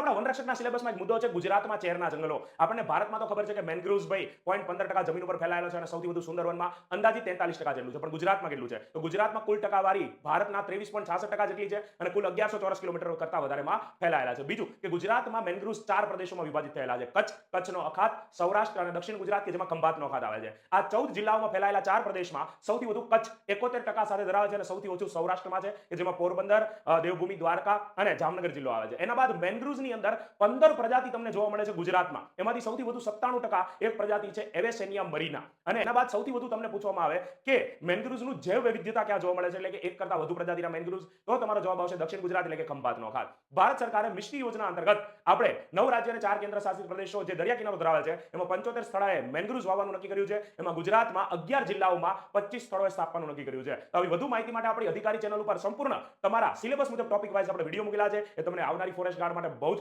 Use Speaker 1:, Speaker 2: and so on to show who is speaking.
Speaker 1: આપણા વનરક્ષકના સિલેબસમાં એક મુદ્દો છે ગુજરાતમાં ચેરના જંગલો. આપણને ભારતમાં તો ખબર છે કે મેનગ્રુવ્સ ભાઈ 0.15% જમીન ઉપર ફેલાયેલો છે અને સૌથી વધુ સુંદર વનમાં અંદાજિત 43% જેટલું છે. પણ ગુજરાતમાં કેટલું છે? તો ગુજરાતમાં કુલ ટકાવારી ભારતના 23.66% જેટલી છે અને કુલ 1100 ચોરસ કિલોમીટર કરતા વધારેમાં ફેલાયેલા છે. બીજું કે ગુજરાતમાં મેનગ્રુવ્સ 4 પ્રદેશોમાં વિભાજિત થયેલા છે. કચ્છનો અખાત, સૌરાષ્ટ્ર અને દક્ષિણ ગુજરાત કે જેમાં ખંભાતનો અખાત આવે છે. આ 14 જિલ્લાઓમાં ફેલાયેલા 4 પ્રદેશમાં સૌથી વધુ કચ્છ 71% સાથે ધરાવે છે અને સૌથી ઓછું સૌરાષ્ટ્રમાં છે કે જેમાં પોરબંદર, દેવભૂમિ, દ્વારકા અને જામનગર જિલ્લો આવે છે. એના બાદ મેનગ્રુવ્સની અંદર 15 પ્રજાતિ તમને જોવા મળે છે ગુજરાતમાં. એમાંથી સૌથી વધુ 97% એક પ્રજાતિ છે એવેસેનિયા મરીના. અને એના બાદ સૌથી વધુ તમને પૂછવામાં આવે કે મેનગ્રુવ્સનું જૈવ વૈવિધ્યતા ક્યાં જોવા મળે છે, એટલે કે એક કરતા વધુ પ્રજાતિના મેનગ્રુવ્સ, તો તમારો જવાબ આવશે દક્ષિણ ગુજરાત એટલે કે ખંભાતનો અખાત. ભારત સરકારે મિશની યોજના અંતર્ગત આપણે 9 રાજ્ય અને 4 કેન્દ્ર શાસિત પ્રદેશો જે દરિયા કિનારો ધરાવે છે એમાં 75 સ્થળોએ મેનગ્રુવ્સ વાવવાનું નક્કી કર્યું છે. એમાં ગુજરાતમાં 11 જિલ્લાઓમાં 25 સ્થળોએ સ્થાપવાનું નક્કી કર્યું છે. તો આવી વધુ માહિતી માટે આપણી અધિકારી ચેનલ ઉપર સંપૂર્ણ તમારા સિલેબસ મુજબ ટોપિક વાઇઝ આપણે વિડીયો મૂકેલા છે. એ તમને આવનારી ફોરેસ્ટ ગાર્ડ માટે બહુ જ